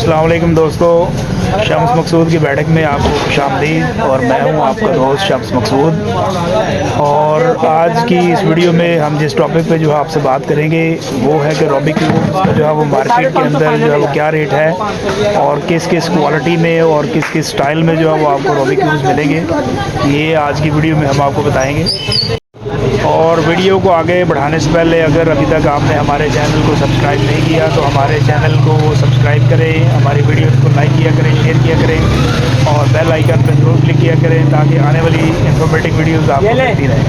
अस्सलाम वालेकुम दोस्तों, शम्स मकसूद की बैठक में आपको खुशामदीद। और मैं हूं आपका दोस्त शम्स मकसूद। और आज की इस वीडियो में हम जिस टॉपिक पे जो है आपसे बात करेंगे वो है कि रूबिक क्यूब जो है वो मार्केट के अंदर जो है वो क्या रेट है और किस किस क्वालिटी में और किस किस स्टाइल में जो है वो आपको रूबिक क्यूब्स मिलेंगे, ये आज की वीडियो में हम आपको बताएंगे। और वीडियो को आगे बढ़ाने से पहले अगर अभी तक आपने हमारे चैनल को सब्सक्राइब नहीं किया तो हमारे चैनल को सब्सक्राइब करें, हमारी वीडियोस को लाइक किया करें, शेयर किया करें और बेल आइकन पर जरूर क्लिक किया करें ताकि आने वाली इंफॉर्मेटिव वीडियोस आपको मिलती रहें।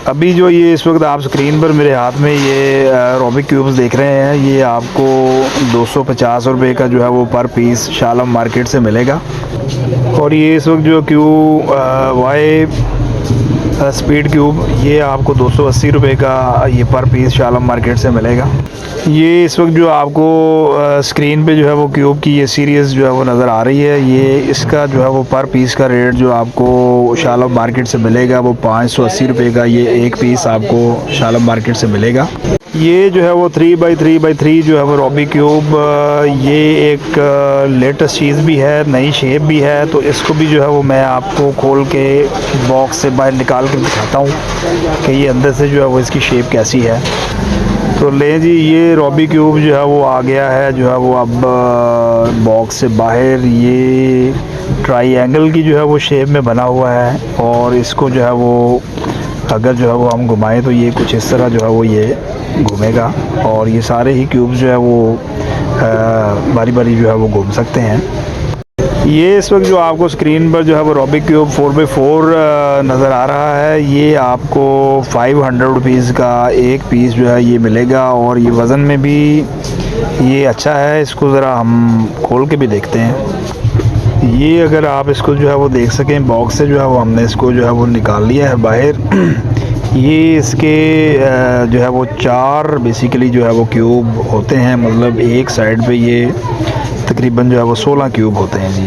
अभी जो ये इस वक्त आप स्क्रीन पर मेरे हाथ में ये रूबिक क्यूब्स देख रहे हैं, ये आपको 250 रुपये का जो है वो पर पीस शालम मार्केट से मिलेगा। और ये इस वक्त जो वाई स्पीड क्यूब ये आपको 280 रुपये का ये पर पीस शालम मार्केट से मिलेगा। ये इस वक्त जो आपको स्क्रीन पे जो है वो क्यूब की ये सीरीज़ जो है वो नज़र आ रही है, ये इसका जो है वो पर पीस का रेट जो आपको शालम मार्केट से मिलेगा वो 580 रुपये का ये एक पीस आपको शालम मार्केट से मिलेगा। ये जो है वो 3x3x3 जो है वो रूबिक क्यूब, ये एक लेटेस्ट चीज़ भी है, नई शेप भी है, तो इसको भी जो है वो मैं आपको खोल के बॉक्स से बाहर निकाल कर दिखाता हूँ कि ये अंदर से जो है वो इसकी शेप कैसी है। तो ले जी, ये रूबिक क्यूब जो है वो आ गया है जो है वो अब बॉक्स से बाहर। ये ट्रायंगल की जो है वो शेप में बना हुआ है और इसको जो है वो अगर जो है वो हम घुमाएं तो ये कुछ इस तरह जो है वो ये घूमेगा और ये सारे ही क्यूब्स जो है वो बारी बारी जो है वो घूम सकते हैं। ये इस वक्त जो आपको स्क्रीन पर जो है वो रूबिक क्यूब 4x4 नज़र आ रहा है, ये आपको 500 रुपीज़ का एक पीस जो है ये मिलेगा और ये वज़न में भी ये अच्छा है। इसको ज़रा हम खोल के भी देखते हैं। ये अगर आप इसको जो है वो देख सकें बॉक्स से जो है वो हमने इसको जो है वो निकाल लिया है बाहर। ये इसके जो है वो 4 बेसिकली जो है वो क्यूब होते हैं, मतलब एक साइड पे ये तकरीबन जो है वो 16 क्यूब होते हैं जी।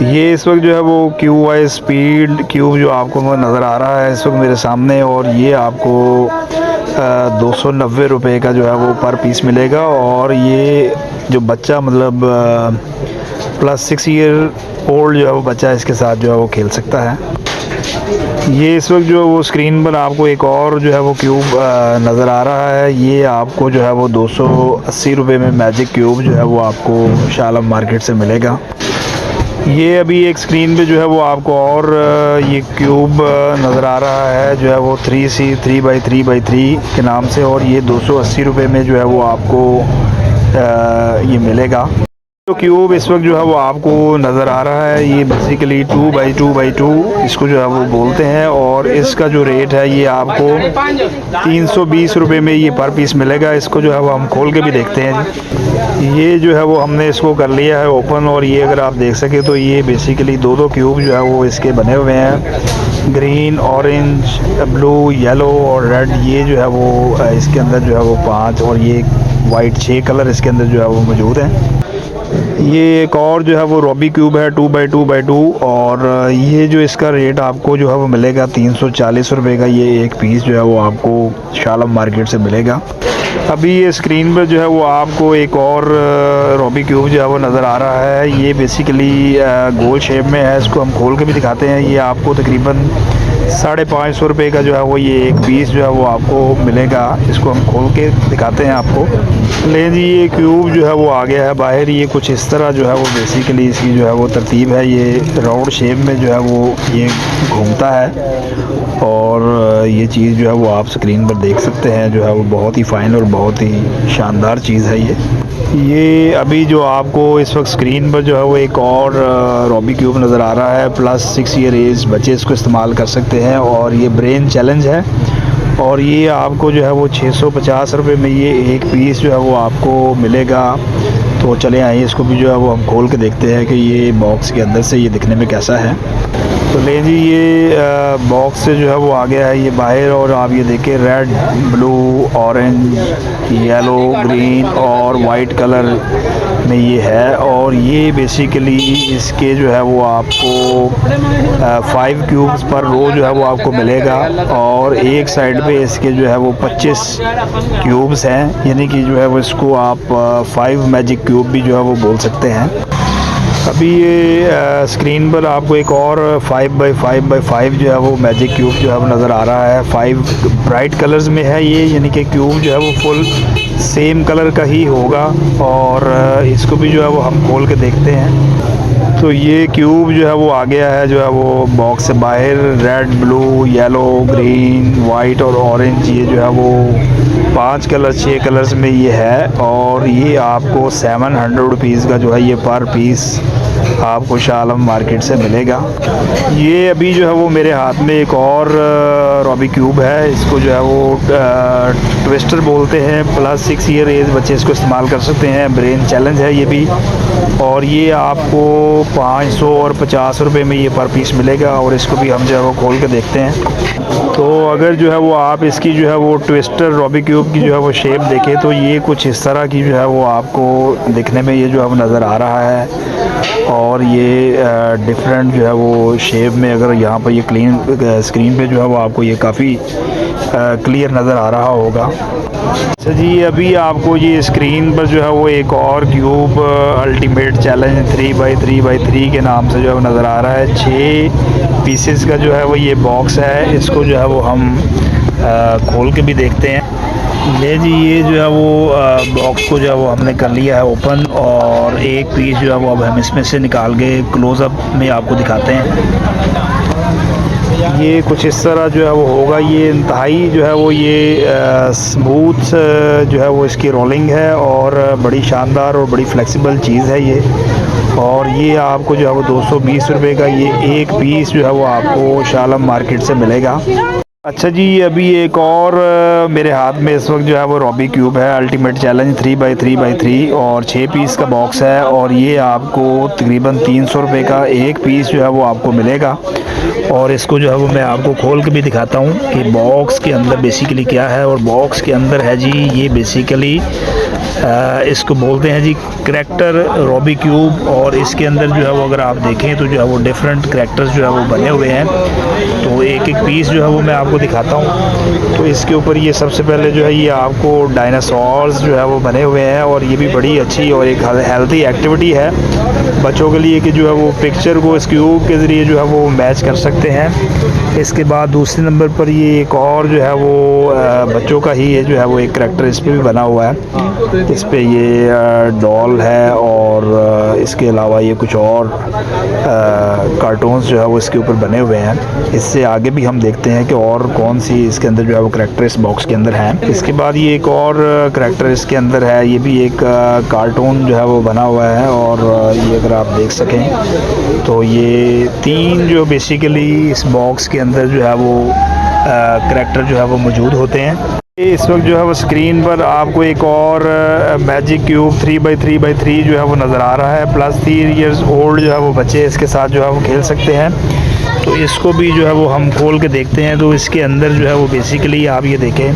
ये इस वक्त जो है वो वाई स्पीड क्यूब जो आपको नज़र आ रहा है इस वक्त मेरे सामने, और ये आपको 290 रुपये का जो है वो पर पीस मिलेगा। और ये जो बच्चा मतलब +6 ईयर ओल्ड जो है वो बच्चा इसके साथ जो है वो खेल सकता है। ये इस वक्त जो वो स्क्रीन पर आपको एक और जो है वो क्यूब नज़र आ रहा है, ये आपको जो है वो 280 रुपये में मैजिक क्यूब जो है वो आपको शालम मार्केट से मिलेगा। ये अभी एक स्क्रीन पे जो है वो आपको और ये क्यूब नज़र आ रहा है जो है वो 3x3x3 के नाम से, और ये 280 रुपये में जो है वो आपको ये मिलेगा। जो क्यूब इस वक्त जो है वो आपको नज़र आ रहा है ये बेसिकली 2x2x2 इसको जो है वो बोलते हैं, और इसका जो रेट है ये आपको 320 रुपये में ये पर पीस मिलेगा। इसको जो है वो हम खोल के भी देखते हैं जी। ये जो है वो हमने इसको कर लिया है ओपन, और ये अगर आप देख सके तो ये बेसिकली दो क्यूब जो है वो इसके बने हुए हैं, ग्रीन, ऑरेंज, ब्लू, येलो और रेड। ये जो है वो इसके अंदर जो है वो 5 और ये वाइट 6 कलर इसके अंदर जो है वो मौजूद हैं। ये एक और जो है वो रूबिक क्यूब है 2x2x2, और ये जो इसका रेट आपको जो है वो मिलेगा 340 रुपये का ये एक पीस जो है वो आपको शालम मार्केट से मिलेगा। अभी ये स्क्रीन पर जो है वो आपको एक और रूबिक क्यूब जो है वो नज़र आ रहा है, ये बेसिकली गोल शेप में है। इसको हम खोल के भी दिखाते हैं। ये आपको तकरीबन 550 रुपये का जो है वो ये एक पीस जो है वो आपको मिलेगा। इसको हम खोल के दिखाते हैं आपको। ले जी, ये क्यूब जो है वो आ गया है बाहर। ये कुछ इस तरह जो है वो बेसिकली इसकी जो है वो तरतीब है, ये राउंड शेप में जो है वो ये घूमता है, और ये चीज़ जो है वो आप स्क्रीन पर देख सकते हैं जो है वो बहुत ही फ़ाइन और बहुत ही शानदार चीज़ है ये अभी जो आपको इस वक्त स्क्रीन पर जो है वो एक और रूबिक क्यूब नज़र आ रहा है, +6 ईयर एज बच्चे इसको इस्तेमाल कर सकते हैं, और ये ब्रेन चैलेंज है, और ये आपको जो है वो 650 रुपये में ये एक पीस जो है वो आपको मिलेगा। तो चले आइए इसको भी जो है वो हम खोल के देखते हैं कि ये बॉक्स के अंदर से ये दिखने में कैसा है। तो ले जी, ये बॉक्स से जो है वो आ गया है ये बाहर, और आप ये देखें red, blue, orange, yellow, green और वाइट कलर में ये है। और ये बेसिकली इसके जो है वो आपको 5 क्यूब्स पर रो जो है वो आपको मिलेगा। और एक साइड पे इसके जो है वो 25 क्यूब्स हैं, यानी कि जो है वो इसको आप 5 मैजिक क्यूब भी जो है वो बोल सकते हैं। अभी ये स्क्रीन पर आपको एक और 5x5x5 जो है वो मैजिक क्यूब जो है वो नज़र आ रहा है। 5 ब्राइट कलर्स में है ये, यानी कि क्यूब जो है वो फुल सेम कलर का ही होगा। और इसको भी जो है वो हम खोल के देखते हैं। तो ये क्यूब जो है वो आ गया है जो है वो बॉक्स से बाहर। Red, blue, yellow, green, white और ऑरेंज, ये जो है वो 5 कलर 6 कलर्स में ये है। और ये आपको 700 रुपीज़ का जो है ये पर पीस आपको शाह आलम मार्केट से मिलेगा। ये अभी जो है वो मेरे हाथ में एक और रॉबी क्यूब है। इसको जो है वो ट्विस्टर बोलते हैं। प्लस 6 ईयर एज बच्चे इसको इस्तेमाल कर सकते हैं। ब्रेन चैलेंज है ये भी। और ये आपको 500 और 50 रुपये में ये पर पीस मिलेगा। और इसको भी हम जो है वो खोल के देखते हैं। तो अगर जो है वो आप इसकी जो है वो ट्विस्टर रॉबी क्यूब की जो है वो शेप देखें तो ये कुछ इस तरह की जो है वो आपको दिखने में ये जो है वो नज़र आ रहा है। और ये डिफरेंट जो है वो शेप में, अगर यहाँ पर ये स्क्रीन पे जो है वो आपको ये काफ़ी क्लियर नज़र आ रहा होगा। अच्छा जी, अभी आपको ये स्क्रीन पर जो है वो एक और क्यूब अल्टीमेट चैलेंज 3x3x3 के नाम से जो है वो नज़र आ रहा है। 6 पीसेस का जो है वो ये बॉक्स है। इसको जो है वो हम खोल के भी देखते हैं। ले जी, ये जो है वो बॉक्स को जो है वो हमने कर लिया है ओपन। और एक पीस जो है वो अब हम इसमें से निकाल के क्लोज़अप में आपको दिखाते हैं। ये कुछ इस तरह जो है वो होगा। ये इंतहाई जो है वो ये स्मूथ जो है वो इसकी रोलिंग है। और बड़ी शानदार और बड़ी फ्लेक्सिबल चीज़ है ये। और ये आपको जो है वो 220 रुपये का ये एक पीस जो है वो आपको शाह आलम मार्केट से मिलेगा। अच्छा जी, अभी एक और मेरे हाथ में इस वक्त जो है वो रॉबी क्यूब है अल्टीमेट चैलेंज 3x3x3 और 6 पीस का बॉक्स है। और ये आपको तकरीबन 300 रुपये का एक पीस जो है वो आपको मिलेगा। और इसको जो है वो मैं आपको खोल के भी दिखाता हूँ कि बॉक्स के अंदर बेसिकली क्या है। और बॉक्स के अंदर है जी ये बेसिकली इसको बोलते हैं जी करैक्टर रॉबी क्यूब। और इसके अंदर जो है वो अगर आप देखें तो जो है वो डिफरेंट करैक्टर्स जो है वो बने हुए हैं। तो एक एक पीस जो है वो मैं आपको दिखाता हूँ। तो इसके ऊपर ये सबसे पहले जो है ये आपको डायनासोर्स जो है वो बने हुए हैं। और ये भी बड़ी अच्छी और एक हेल्थी एक्टिविटी है बच्चों के लिए कि जो है वो पिक्चर को इस क्यूब के ज़रिए जो है वो मैच कर सकते हैं। इसके बाद दूसरे नंबर पर ये एक और जो है वो बच्चों का ही है जो है वो एक करैक्टर इस पर भी बना हुआ है। इस पे ये डॉल है। और इसके अलावा ये कुछ और कार्टून्स जो है वो इसके ऊपर बने हुए हैं। इससे आगे भी हम देखते हैं कि और कौन सी इसके अंदर जो है वो करैक्टर इस बॉक्स के अंदर हैं। इसके बाद ये एक और करैक्टर इसके अंदर है। ये भी एक कार्टून जो है वो बना हुआ है। और ये अगर आप देख सकें तो ये 3 जो बेसिकली इस बॉक्स के अंदर जो है वो करैक्टर जो है वो मौजूद होते हैं। इस वक्त जो है वो स्क्रीन पर आपको एक और मैजिक क्यूब 3x3x3 जो है वो नज़र आ रहा है। प्लस 3 इयर्स ओल्ड जो है वो बच्चे इसके साथ जो है वो खेल सकते हैं। तो इसको भी जो है वो हम खोल के देखते हैं। तो इसके अंदर जो है वो बेसिकली आप ये देखें,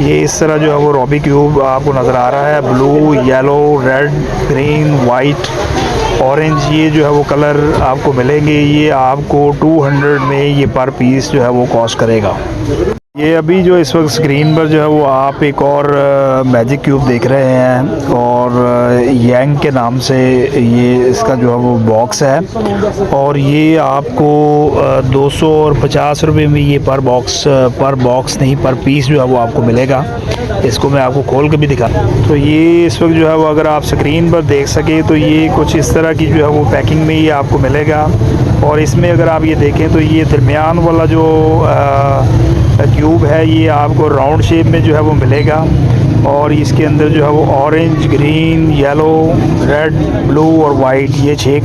ये इस तरह जो है वो रॉबी क्यूब आपको नज़र आ रहा है। Blue, yellow, red, green, white, orange, ये जो है वो कलर आपको मिलेंगे। ये आपको 200 में ये पर पीस जो है वो कॉस्ट करेगा। ये अभी जो इस वक्त स्क्रीन पर जो है वो आप एक और मैजिक क्यूब देख रहे हैं। और यांग के नाम से ये इसका जो है वो बॉक्स है। और ये आपको 200 और 50 रुपये में ये पर बॉक्स नहीं पर पीस जो है वो आपको मिलेगा। इसको मैं आपको खोल के भी दिखा। तो ये इस वक्त जो है वो अगर आप स्क्रीन पर देख सके तो ये कुछ इस तरह की जो है वो पैकिंग में ये आपको मिलेगा। और इसमें अगर आप ये देखें तो ये दरमियान वाला जो क्यूब है ये आपको राउंड शेप में जो है वो मिलेगा। और इसके अंदर जो है वो orange, green, yellow, red, blue और वाइट, ये 6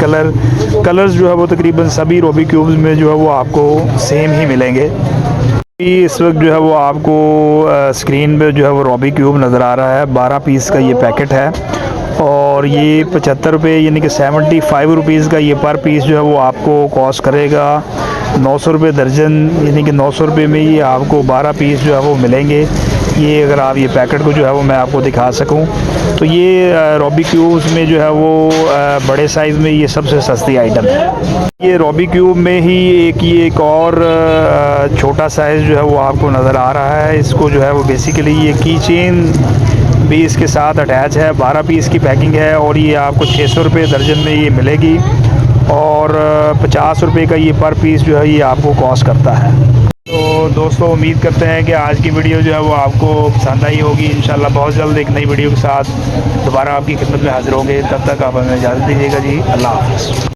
कलर्स जो है वो तकरीबन सभी रॉबी क्यूब्स में जो है वो आपको सेम ही मिलेंगे। इस वक्त जो है वो आपको स्क्रीन पे जो है वो रॉबी क्यूब नज़र आ रहा है। 12 पीस का ये पैकेट है। और ये 75 रुपये यानी कि 75 रुपीज़ का ये पर पीस जो है वो आपको कॉस्ट करेगा। 900 रुपये दर्जन यानी कि 900 रुपये में ये आपको 12 पीस जो है वो मिलेंगे। ये अगर आप ये पैकेट को जो है वो मैं आपको दिखा सकूं तो ये रॉबी क्यूब्स में जो है वो बड़े साइज़ में ये सबसे सस्ती आइटम है। ये रॉबी क्यूब में ही एक और छोटा साइज़ जो है वो आपको नज़र आ रहा है। इसको जो है वो बेसिकली ये की चेन भी इसके साथ अटैच है। 12 पीस की पैकिंग है और ये आपको 600 रुपये दर्जन में ये मिलेगी और 50 रुपये का ये पर पीस जो है ये आपको कॉस्ट करता है। तो दोस्तों उम्मीद करते हैं कि आज की वीडियो जो है वो आपको पसंद आई होगी। इंशाल्लाह बहुत जल्द एक नई वीडियो के साथ दोबारा आपकी खिदमत में हाजिर होंगे। तब तक आप हमें इजाज़त दीजिएगा जी। अल्लाह हाफ़िज़।